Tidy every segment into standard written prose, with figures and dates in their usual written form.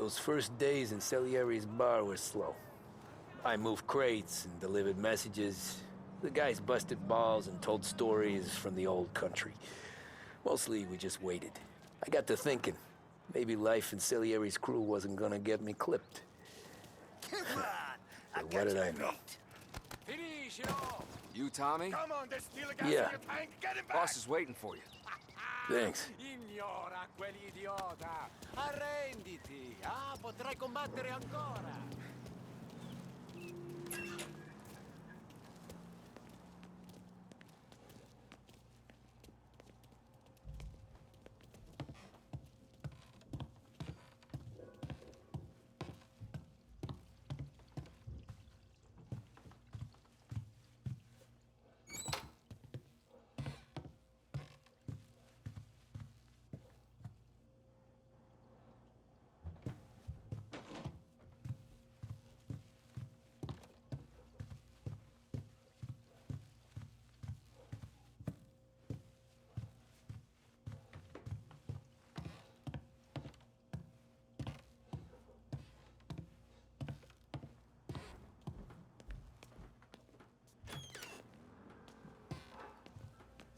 Those first days in Salieri's bar were slow. I moved crates and delivered messages. The guys busted balls and told stories from the old country. Mostly, we just waited. I got to thinking, maybe life in Salieri's crew wasn't gonna get me clipped. Come on! But what did I know? Finish it off! You, Tommy? Come on, there's still a gas Yeah. in your tank. Get him back! Boss is waiting for you. Thanks. Ignora quell'idiota! Arrenditi! Ah, potrai combattere ancora!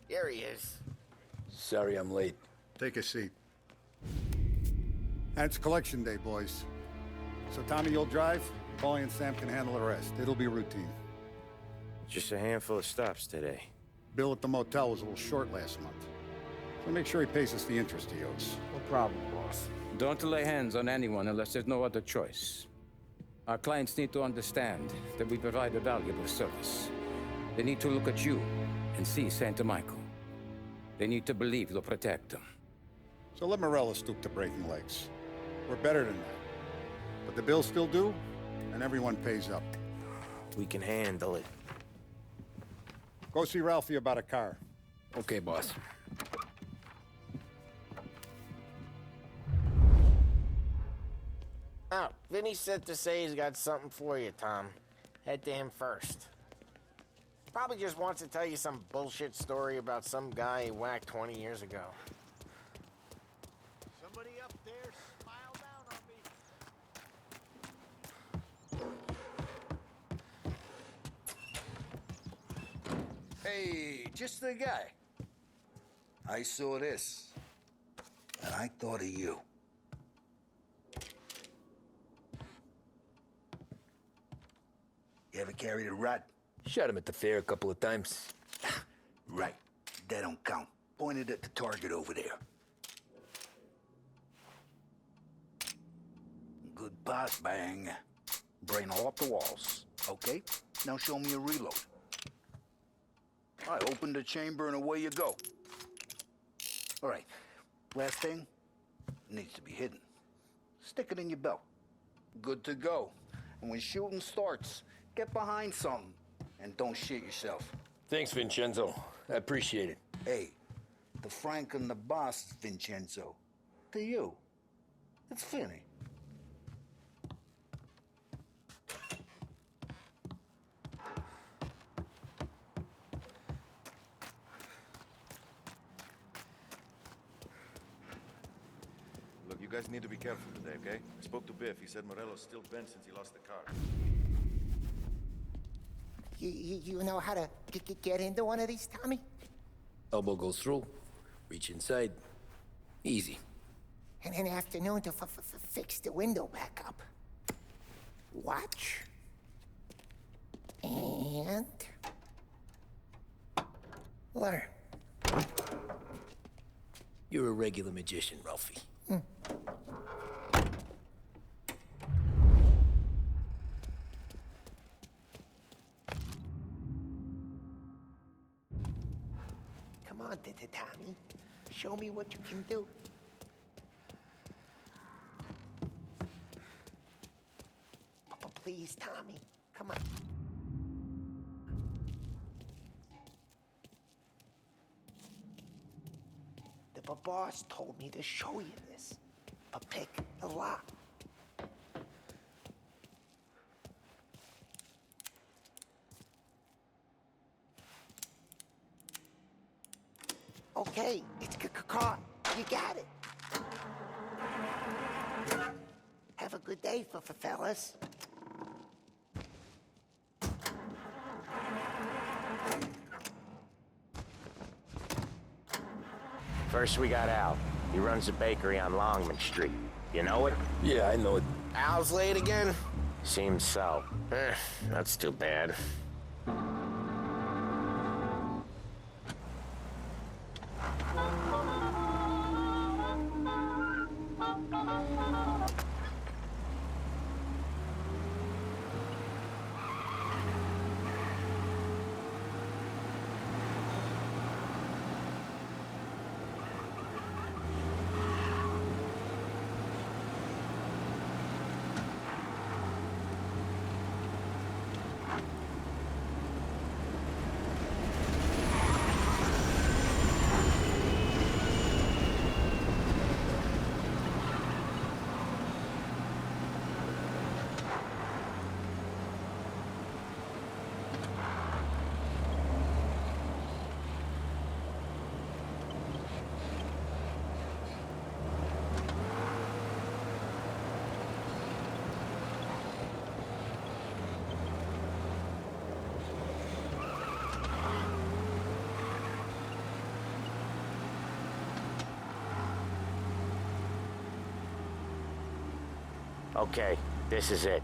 Here he is. Sorry I'm late. Take a seat. And it's collection day, boys. So Tommy, you'll drive. Paulie and Sam can handle the rest. It'll be routine. Just a handful of stops today. Bill at the motel was a little short last month. So make sure he pays us the interest he owes. No problem, boss. Don't lay hands on anyone unless there's no other choice. Our clients need to understand that we provide a valuable service. They need to look at you and see Santa Michael. They need to believe you'll protect them. So let Morella stoop to breaking legs. We're better than that. But the bill's still due, and everyone pays up. We can handle it. Go see Ralphie about a car. Okay, boss. Oh, Vinny said to say he's got something for you, Tom. Head to him first. Probably just wants to tell you some bullshit story about some guy he whacked 20 years ago. Somebody up there smile down on me. Hey, just the guy. I saw this, and I thought of you. You ever carried a rat? Shot him at the fair a couple of times. Right. That don't count. Pointed at the target over there. Good pass, bang. Brain all off the walls. Okay, now show me a reload. I open the chamber and away you go. All right, last thing, needs to be hidden. Stick it in your belt. Good to go. And when shooting starts, get behind something and don't shit yourself. Thanks, Vincenzo. I appreciate it. Hey, the Frank and the boss, Vincenzo. To you, it's Finny. Look, you guys need to be careful today, okay? I spoke to Biff. He said Morello's still bent since he lost the car. You know how to get into one of these, Tommy? Elbow goes through, reach inside. Easy. And an afternoon to fix the window back up. Watch. And... learn. You're a regular magician, Ralphie. Come on, Tommy. Show me what you can do. Please, Tommy. Come on. The boss told me to show you this. But pick the lock. Okay, it's caught. You got it. Good day for fellas. First, we got Al. He runs a bakery on Longman Street. You know it? Yeah, I know it. Al's late again? Seems so. That's too bad. Okay, this is it.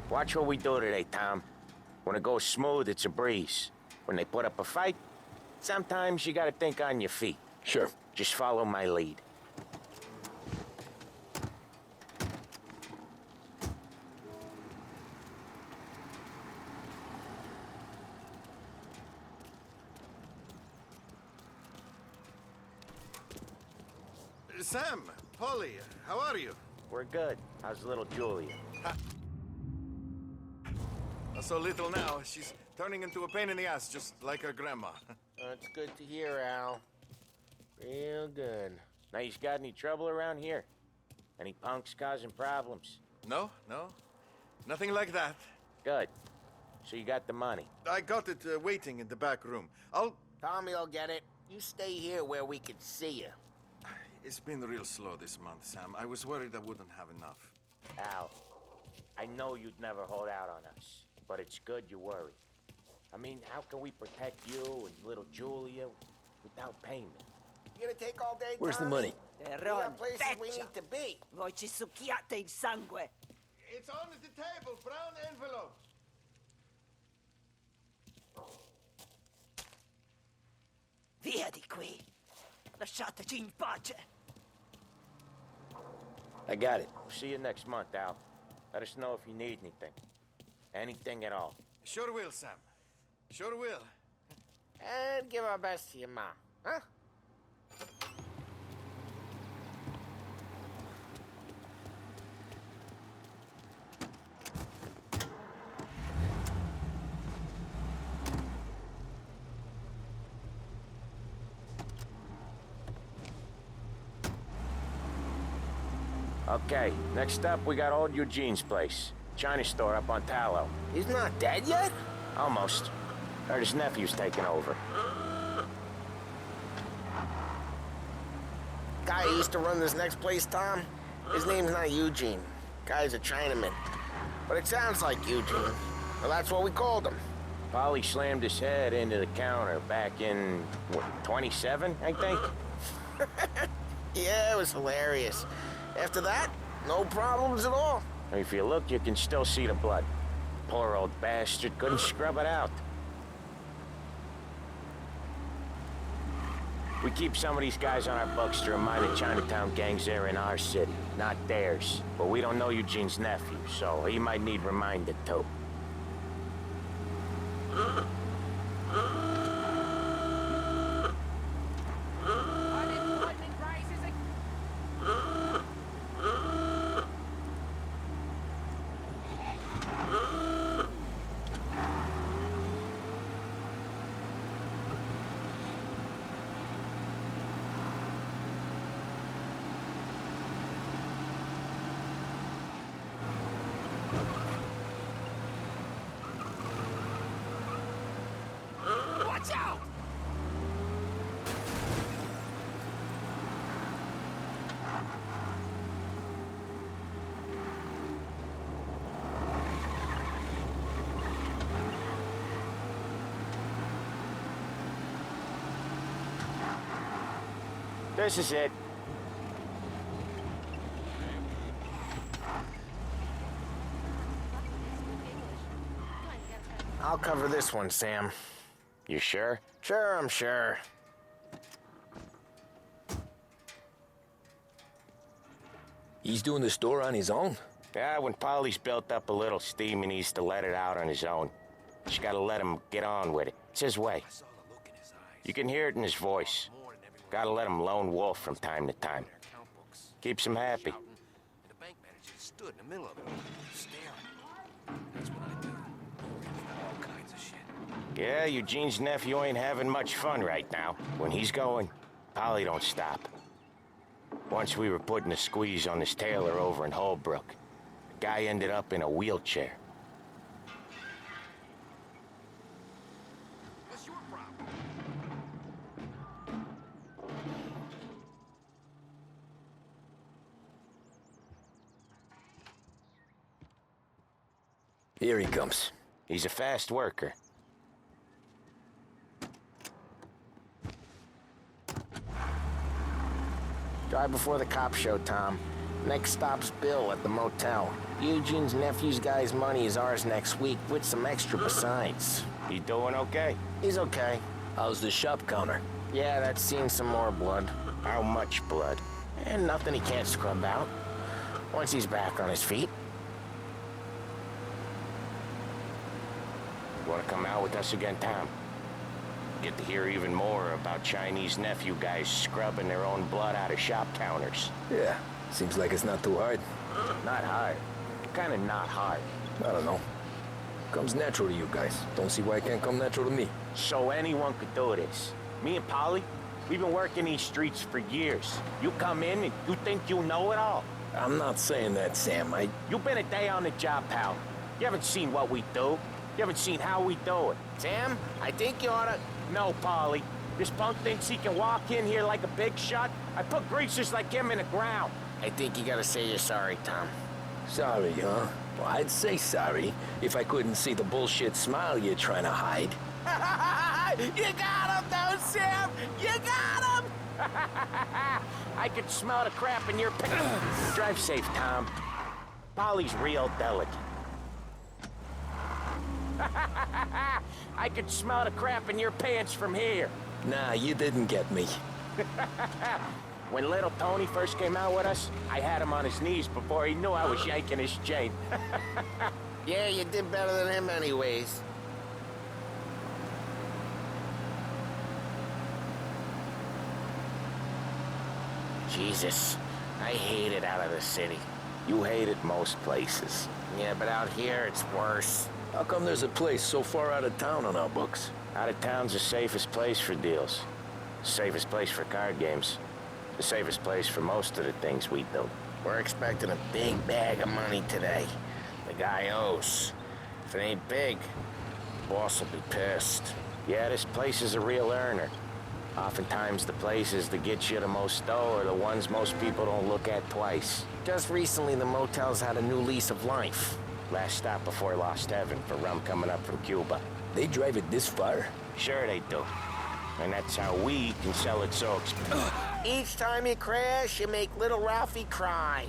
Watch what we do today, Tom. When it goes smooth, it's a breeze. When they put up a fight, sometimes you gotta think on your feet. Sure. Just follow my lead. Sam, Polly, how are you? We're good. How's little Julia? So little now, she's turning into a pain in the ass, just like her grandma. That's good to hear, Al. Real good. Now, you got any trouble around here? Any punks causing problems? No, nothing like that. Good. So you got the money. I got it waiting in the back room. Tommy will get it. You stay here where we can see you. It's been real slow this month, Sam. I was worried I wouldn't have enough. Al, I know you'd never hold out on us, but it's good you worry. I mean, how can we protect you and little Julia without payment? You gonna take all day, Where's the Tommy? money? We got places we need to be. Voi ci succhiate il sangue. It's on the table, brown envelope. Via di qui. Lasciateci in pace. I got it. See you next month, Al. Let us know if you need anything. Anything at all. Sure will, Sam. Sure will. And give our best to your mom, huh? Okay, next up, we got old Eugene's place. China store up on Tallow. He's not dead yet? Almost. Heard his nephew's taking over. Guy who used to run this next place, Tom, his name's not Eugene. Guy's a Chinaman. But it sounds like Eugene. Well, that's what we called him. Polly slammed his head into the counter back in, what, 27, I think? Yeah, it was hilarious. After that, no problems at all. If you look, you can still see the blood. Poor old bastard couldn't scrub it out. We keep some of these guys on our books to remind the Chinatown gangs they're in our city, not theirs. But we don't know Eugene's nephew, so he might need reminded too. This is it. I'll cover this one, Sam. You sure? Sure, I'm sure. He's doing the store on his own? Yeah, when Polly's built up a little steam, he needs to let it out on his own. Just gotta let him get on with it. It's his way. You can hear it in his voice. Gotta let him lone wolf from time to time. Keeps him happy. The bank manager stood in the middle of it, staring. That's what I do. All kinds of shit. Yeah, Eugene's nephew ain't having much fun right now. When he's going, Polly don't stop. Once we were putting a squeeze on this tailor over in Holbrook. The guy ended up in a wheelchair. What's your problem? Here he comes. He's a fast worker. Drive before the cop show, Tom. Next stop's Bill at the motel. Eugene's nephew's guy's money is ours next week, with some extra besides. He doing okay? He's okay. How's the shop counter? Yeah, that's seen some more blood. How much blood? And nothing he can't scrub out. Once he's back on his feet. Want to come out with us again, Tom? Get to hear even more about Chinese nephew guys scrubbing their own blood out of shop counters. Yeah, seems like it's not too hard. Not hard. Kinda not hard. I don't know. Comes natural to you guys. Don't see why it can't come natural to me. So anyone could do this. Me and Polly, we've been working these streets for years. You come in and you think you know it all. I'm not saying that, Sam. You've been a day on the job, pal. You haven't seen what we do. You haven't seen how we do it. Sam, I think you oughta... No, Polly. This punk thinks he can walk in here like a big shot. I put greasers like him in the ground. I think you gotta say you're sorry, Tom. Sorry, huh? Well, I'd say sorry if I couldn't see the bullshit smile you're trying to hide. You got him, though, Sam! You got him! I could smell the crap in your pants. Drive safe, Tom. Polly's real delicate. I could smell the crap in your pants from here. Nah, you didn't get me. When little Tony first came out with us, I had him on his knees before he knew I was yanking his chain. Yeah, you did better than him anyways. Jesus, I hate it out of the city. You hate it most places. Yeah, but out here, it's worse. How come there's a place so far out of town on our books? Out of town's the safest place for deals. The safest place for card games. The safest place for most of the things we do. We're expecting a big bag of money today. The guy owes. If it ain't big, the boss will be pissed. Yeah, this place is a real earner. Oftentimes the places that get you the most dough are the ones most people don't look at twice. Just recently, the motel's had a new lease of life. Last stop before Lost Heaven for rum coming up from Cuba. They drive it this far? Sure they do. And that's how we can sell it so expensive. Each time you crash, you make little Ralphie cry.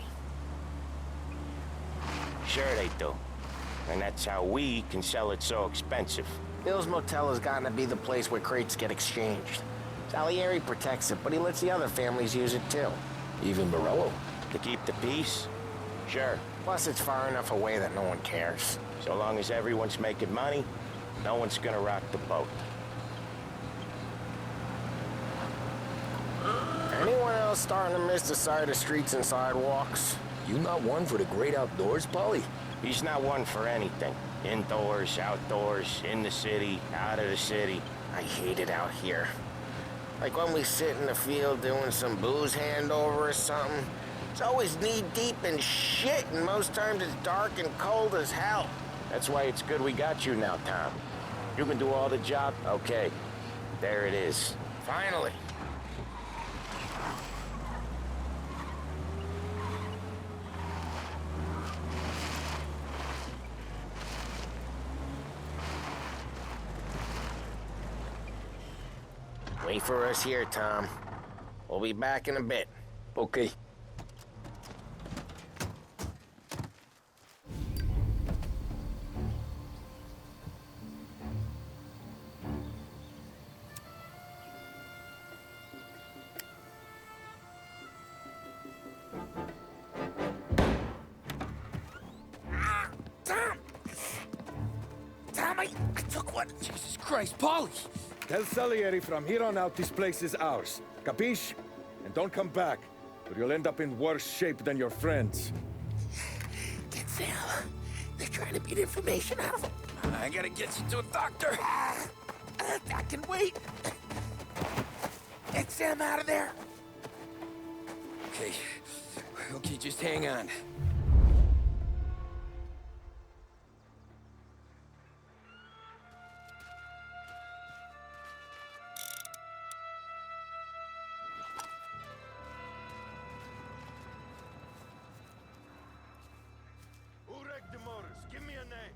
Sure they do. And that's how we can sell it so expensive. Bill's Motel has gotten to be the place where crates get exchanged. Salieri protects it, but he lets the other families use it too. Even Morello? To keep the peace? Sure. Plus, it's far enough away that no one cares. So long as everyone's making money, no one's gonna rock the boat. Anyone else starting to miss the side of streets and sidewalks? You not one for the great outdoors, Polly? He's not one for anything. Indoors, outdoors, in the city, out of the city. I hate it out here. Like when we sit in the field doing some booze handover or something. It's always knee-deep in shit, and most times it's dark and cold as hell. That's why it's good we got you now, Tom. You can do all the job. Okay, there it is. Finally. Wait for us here, Tom. We'll be back in a bit. Okay. Tom, I took one. Jesus Christ, Polly! Tell Salieri from here on out this place is ours. Capiche? And don't come back, or you'll end up in worse shape than your friends. Get Sam. They're trying to beat information out of him. I gotta get you to a doctor. I can wait. Get Sam out of there. Okay. Okay, just hang on. Give me a name.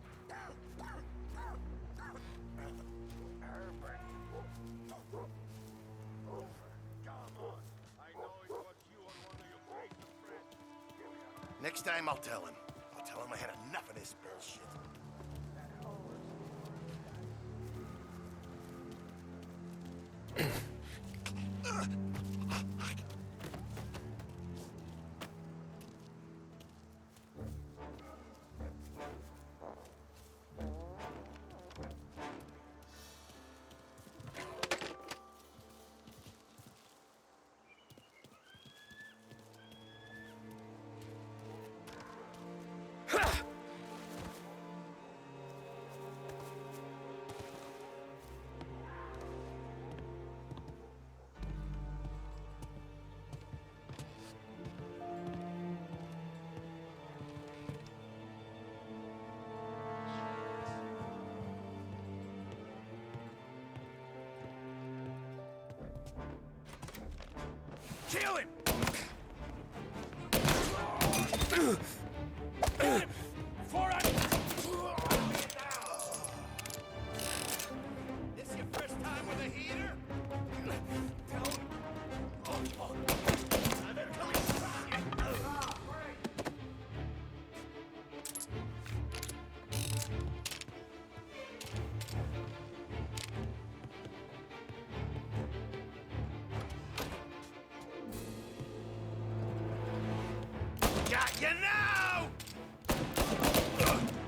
Next time I'll tell him. I'll tell him I had enough of this bullshit. Kill him! Before I... This your first time with a heater? Don't... Oh, fuck. I better tell you. Got you now!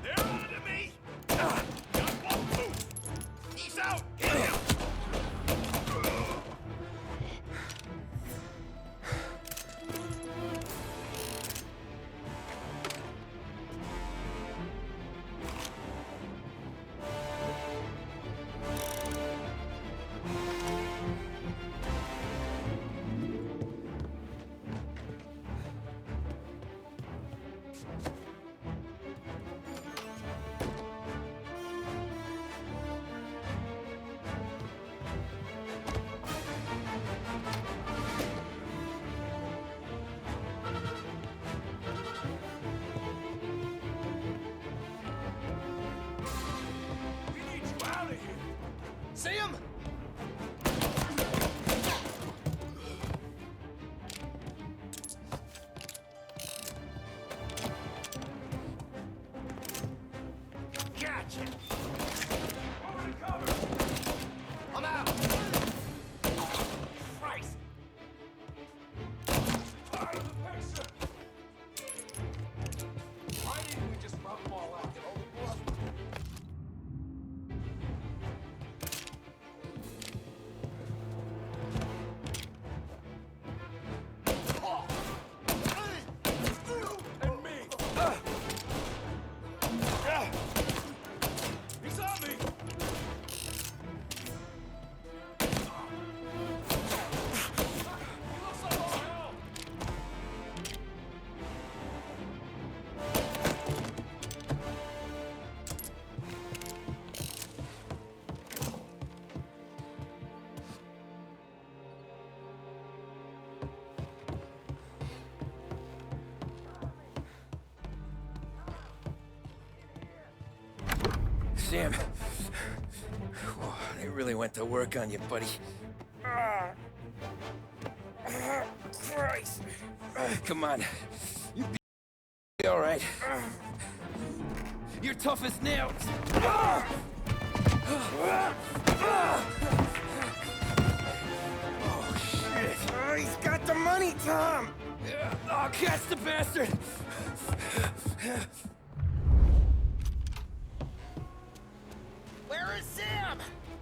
They're on to me! Got one move! He's out! Hit him! See him? Gotcha! Over to cover! I'm out! Christ! Out of the picture! Why didn't we just rub them all out? Get all the blood? Sam. Whoa, they really went to work on you, buddy. Christ. Come on. You be all right. You're tough as nails. Oh, shit. Oh, he's got the money, Tom! Oh, catch the bastard! Where is Sam?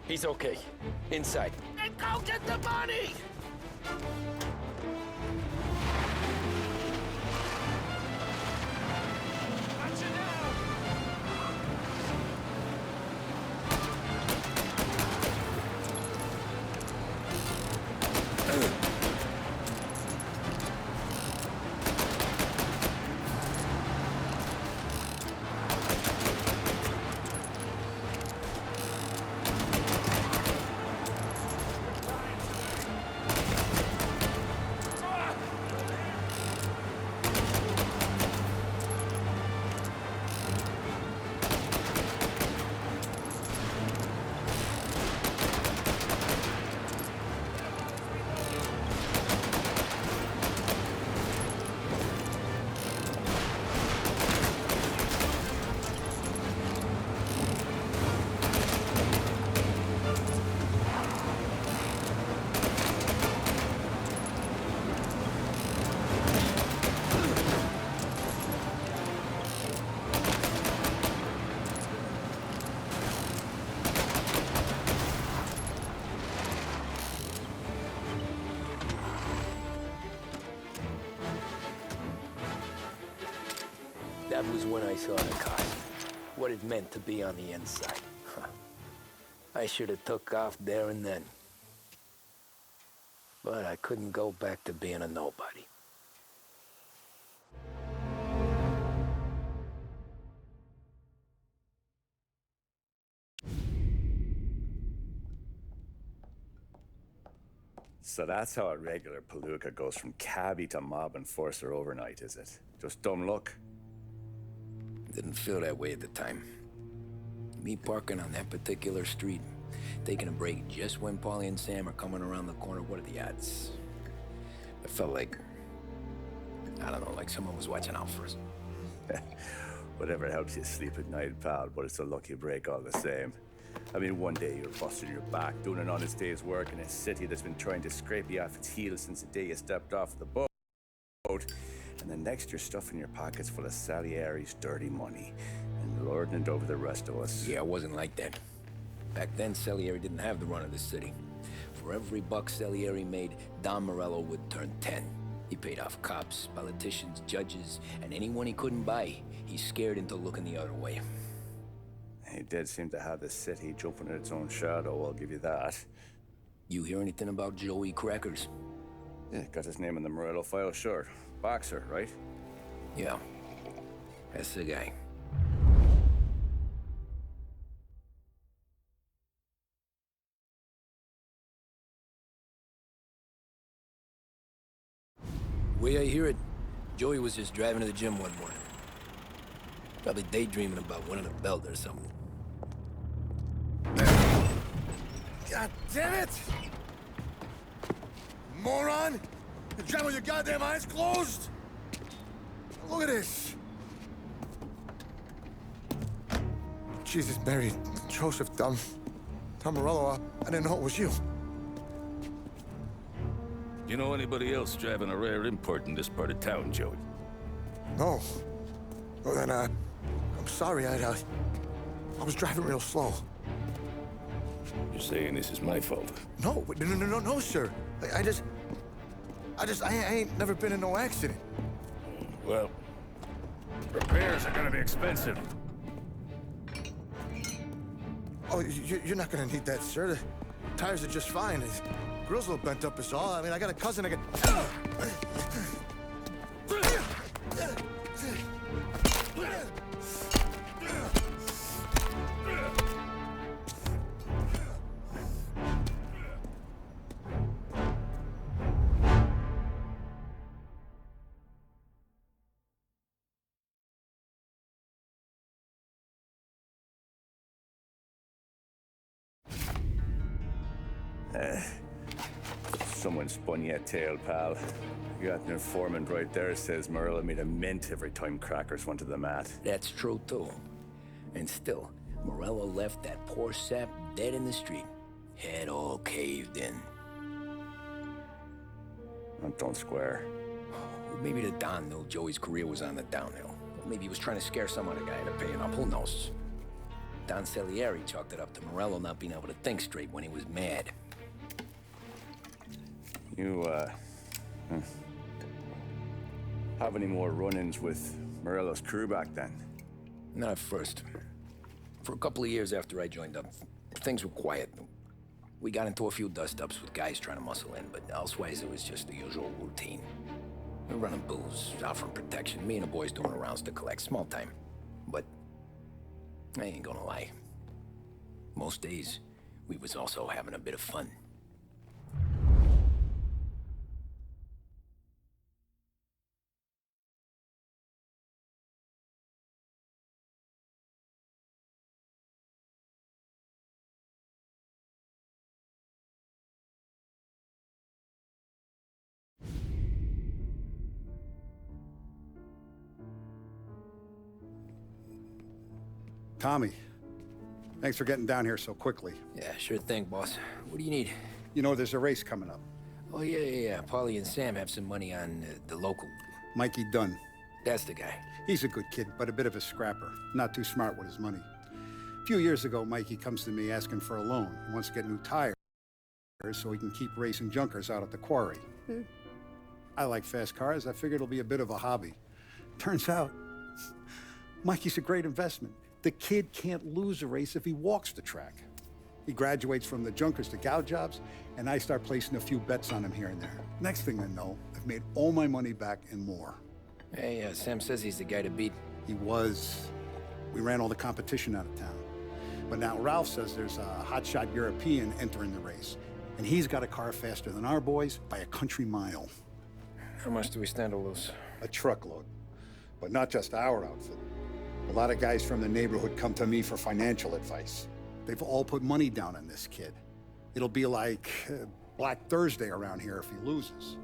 He's okay. Inside. And go get the money! Watch it now! That was when I saw the cost. What it meant to be on the inside. Huh. I should have took off there and then. But I couldn't go back to being a nobody. So that's how a regular palooka goes from cabbie to mob enforcer overnight, is it? Just dumb luck? Didn't feel that way at the time. Me parking on that particular street, taking a break just when Paulie and Sam are coming around the corner, what are the odds? I felt like, I don't know, like someone was watching out for us. Whatever helps you sleep at night, pal, but it's a lucky break all the same. I mean, one day you're busting your back, doing an honest day's work in a city that's been trying to scrape you off its heels since the day you stepped off the boat. And the next you're stuffing your pockets full of Salieri's dirty money and lording it over the rest of us. Yeah, it wasn't like that. Back then, Salieri didn't have the run of the city. For every buck Salieri made, Don Morello would turn 10. He paid off cops, politicians, judges, and anyone he couldn't buy, he scared into looking the other way. He did seem to have the city jumping at its own shadow, I'll give you that. You hear anything about Joey Crackers? Yeah, got his name in the Morello file, sure. Boxer, right? Yeah, that's the guy. Way I hear it, Joey was just driving to the gym one morning. Probably daydreaming about winning a belt or something. God damn it! Moron! You driving with your goddamn eyes closed? Look at this! Jesus, Mary, Joseph, Tom Morello, I didn't know it was you. You know anybody else driving a rare import in this part of town, Joey? No. Well, then, I'm sorry, I was driving real slow. You're saying this is my fault? No, no, sir. I ain't never been in no accident. Well, repairs are gonna be expensive. Oh, you're not gonna need that, sir. The tires are just fine. The grill's a little bent up is all. I mean, I got a cousin that can... someone spun you a tale, pal. You got an informant right there says Morello made a mint every time crackers went to the mat. That's true, too. And still, Morello left that poor sap dead in the street. Head all caved in. That don't square. Maybe the Don knew Joey's career was on the downhill. Maybe he was trying to scare some other guy into paying up. Who knows? Don Salieri chalked it up to Morello not being able to think straight when he was mad. You, have any more run-ins with Morello's crew back then? Not at first. For a couple of years after I joined up, things were quiet. We got into a few dust-ups with guys trying to muscle in, but elsewise it was just the usual routine. We're running booze, offering protection, me and the boys doing rounds to collect, small time. But I ain't gonna lie. Most days, we was also having a bit of fun. Tommy, thanks for getting down here so quickly. Yeah, sure thing, boss. What do you need? You know, there's a race coming up. Oh, yeah. Paulie and Sam have some money on the local. Mikey Dunn. That's the guy. He's a good kid, but a bit of a scrapper. Not too smart with his money. A few years ago, Mikey comes to me asking for a loan. He wants to get new tires so he can keep racing junkers out at the quarry. I like fast cars. I figured it'll be a bit of a hobby. Turns out, Mikey's a great investment. The kid can't lose a race if he walks the track. He graduates from the junkers to gal jobs, and I start placing a few bets on him here and there. Next thing I know, I've made all my money back and more. Hey, Sam says he's the guy to beat. He was. We ran all the competition out of town. But now Ralph says there's a hotshot European entering the race, and he's got a car faster than our boys by a country mile. How much do we stand to lose? A truckload. But not just our outfit. A lot of guys from the neighborhood come to me for financial advice. They've all put money down on this kid. It'll be like Black Thursday around here if he loses.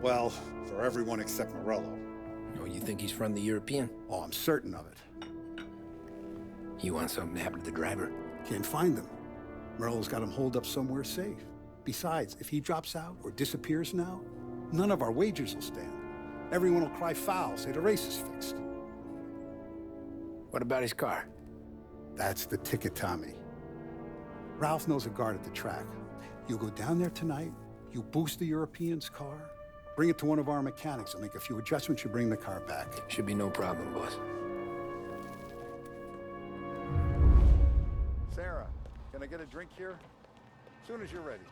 Well, for everyone except Morello. Oh, you think he's from the European? Oh, I'm certain of it. You want something to happen to the driver? Can't find him. Morello's got him holed up somewhere safe. Besides, if he drops out or disappears now, none of our wagers will stand. Everyone will cry foul, say the race is fixed. What about his car? That's the ticket, Tommy. Ralph knows a guard at the track. You go down there tonight, you boost the European's car, bring it to one of our mechanics, and make a few adjustments, you bring the car back. Should be no problem, boss. Sarah, can I get a drink here? As soon as you're ready.